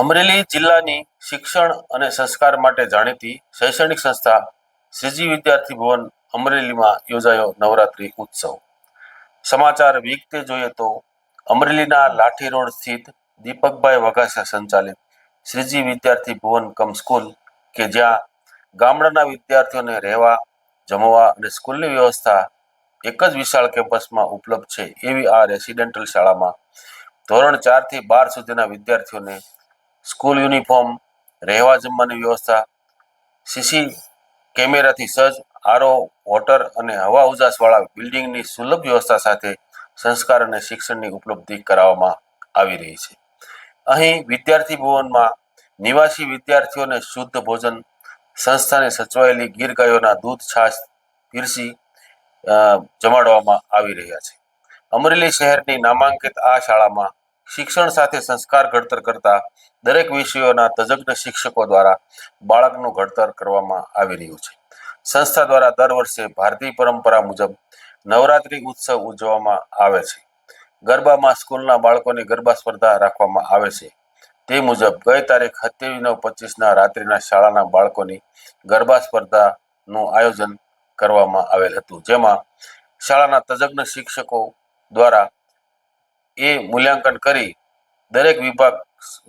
અમરેલી જિલ્લાની શિક્ષણ અને સંસ્કાર માટે જાણીતી શૈક્ષણિક સંસ્થા શ્રીજી વિદ્યાર્થી ભવન અમરેલીમાં યોજાયો નવરાત્રી ઉત્સવ. સમાચાર વિગતે જોઈએ તો અમરેલીના લાઠી રોડ સ્થિત દીપકભાઈ વઘાસિયા સંચાલિત શ્રીજી વિદ્યાર્થી ભવન કમ સ્કૂલ કે જ્યાં ગામડાના વિદ્યાર્થીઓને રહેવા, જમવા અને સ્કૂલની વ્યવસ્થા એક જ વિશાળ કેમ્પસમાં ઉપલબ્ધ છે એવી આ રેસિડેન્ટલ શાળામાં ધોરણ 4 થી 12 સુધીના વિદ્યાર્થીઓને સ્કૂલ યુનિફોર્મ, રહેવા જમવાની વ્યવસ્થા, સીસી કેમેરાથી સજ્જ આરઓ, વોટર અને હવા ઉજાસવાળા બિલ્ડિંગની સુલભ વ્યવસ્થા સાથે સંસ્કાર અને શિક્ષણની ઉપલબ્ધિ કરાવવામાં આવી રહી છે. અહીં વિદ્યાર્થી ભવનમાં નિવાસી વિદ્યાર્થીઓને શુદ્ધ ભોજન, સંસ્થાને સચવાયેલી ગીર ગાયોના દૂધ છાશ પીરસી જમાડવામાં આવી રહ્યા છે. અમરેલી શહેરની નામાંકિત આ શાળામાં શિક્ષણ સાથે સંસ્કાર ઘડતર કરતા દરેક વિષયોના તજજ્ઞ શિક્ષકો દ્વારા બાળકનું ઘડતર કરવામાં આવી રહ્યું છે. સંસ્થા દ્વારા દર વર્ષે ભારતીય પરંપરા મુજબ નવરાત્રી ઉત્સવ ઉજવવામાં આવે છે. ગરબામાં સ્કૂલના બાળકોની ગરબા સ્પર્ધા રાખવામાં આવે છે. તે મુજબ ગઈ તારીખ 27/9/25 રાત્રિના શાળાના બાળકોની ગરબા સ્પર્ધાનું આયોજન કરવામાં આવેલ હતું, જેમાં શાળાના તજજ્ઞ શિક્ષકો દ્વારા મૂલ્યાંકન કરી દરેક વિભાગ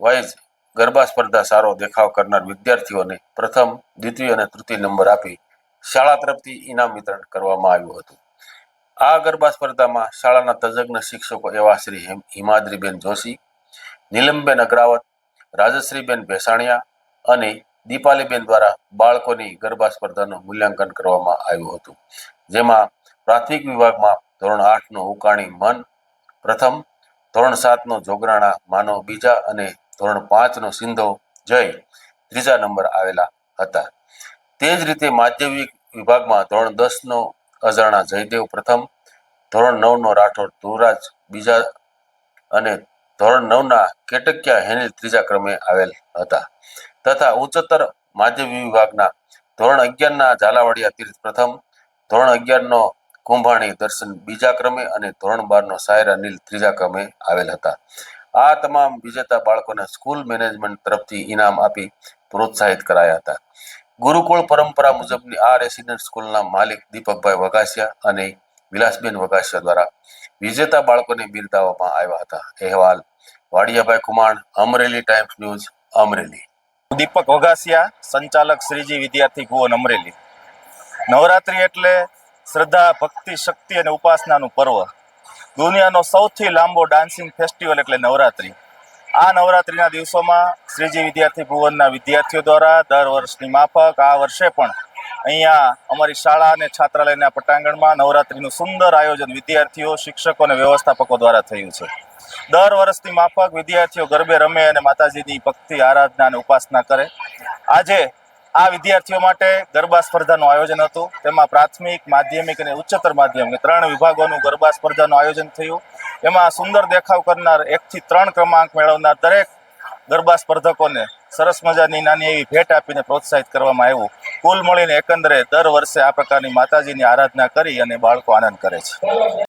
વાઇઝ ગરબા સ્પર્ધા સારો દેખાવ કરનાર વિદ્યાર્થીઓને પ્રથમ, દ્વિતીય અને તૃતીય નંબર આપી શાળા તરફથી ઇનામ વિતરણ કરવામાં આવ્યું હતું. આ ગરબા સ્પર્ધામાં શાળાના તજજ્ઞ શિક્ષકો એવા શ્રી હિમાદ્રીબેન જોશી, નીલમબેન અગ્રાવત, રાજશ્રીબેન ભેસાણિયા અને દીપાલીબેન દ્વારા બાળકોની ગરબા સ્પર્ધાનું મૂલ્યાંકન કરવામાં આવ્યું હતું, જેમાં પ્રાથમિક વિભાગમાં ધોરણ 8નો ઉકાણી મન પ્રથમ, ધોરણ 7નો જોગરાણા માનવ બીજા અને ધોરણ 5નો સિંધો જય ત્રીજા નંબર આવેલા હતા. તે જ રીતે માધ્યમિક વિભાગમાં ધોરણ 10નો અજાણા જયદેવ પ્રથમ, ધોરણ 9નો રાઠોડ ધુવરાજ બીજા અને ધોરણ 9ના કેટકિયા હેનિલ ત્રીજા ક્રમે આવેલ હતા, તથા ઉચ્ચતર માધ્યમિક વિભાગના ધોરણ 11ના ઝાલાવાડિયા તીર્થ પ્રથમ, ધોરણ 11નો કુંભાણી દર્શન બીજા ક્રમે અને ધોરણ 12નો સાયરા નીલ ત્રીજા ક્રમે આવેલ હતા. આ તમામ વિજેતા બાળકોને સ્કૂલ મેનેજમેન્ટ તરફથી ઇનામ આપી પ્રોત્સાહિત કરાયા હતા. ગુરુકુળ પરંપરા મુજબની આ રેસિડેન્ટ સ્કૂલના માલિક દીપકભાઈ વઘાસિયા અને વિલાસબેન વઘાસિયા દ્વારા વિજેતા બાળકોને બિરદાવવામાં આવ્યા હતા. અહેવાલ વાડિયાભાઈ કુમાણ, અમરેલી ટાઈમ્સ ન્યૂઝ, અમરેલી. દીપક વઘાસિયા, સંચાલક શ્રીજી વિદ્યાર્થી ભુવન અમરેલી. નવરાત્રી એટલે શ્રદ્ધા, ભક્તિ, શક્તિ અને ઉપાસનાનું પર્વ. દુનિયાનો સૌથી લાંબો ડાન્સિંગ ફેસ્ટિવલ એટલે નવરાત્રી. આ નવરાત્રીના દિવસોમાં શ્રીજી વિદ્યાર્થી ભુવનના વિદ્યાર્થીઓ દ્વારા દર વર્ષની માફક આ વર્ષે પણ અહીંયા અમારી શાળા અને છાત્રાલયના પટાંગણમાં નવરાત્રીનું સુંદર આયોજન વિદ્યાર્થીઓ, શિક્ષકો અને વ્યવસ્થાપકો દ્વારા થયું છે. દર વર્ષની માફક વિદ્યાર્થીઓ ગરબે રમે અને માતાજીની ભક્તિ, આરાધના અને ઉપાસના કરે. આજે આ વિદ્યાર્થીઓ માટે ગરબા સ્પર્ધાનું આયોજન હતું. તેમાં પ્રાથમિક, માધ્યમિક અને ઉચ્ચતર માધ્યમિક 3 વિભાગોનું ગરબા સ્પર્ધાનું આયોજન થયું. એમાં સુંદર દેખાવ કરનાર 1 થી 3 ક્રમાંક મેળવનાર દરેક ગરબા સ્પર્ધકોને સરસ મજાની નાની એવી ભેટ આપીને પ્રોત્સાહિત કરવામાં આવ્યું. કુલ મળીને એકંદરે દર વર્ષે આ પ્રકારની માતાજીની આરાધના કરી અને બાળકો આનંદ કરે છે.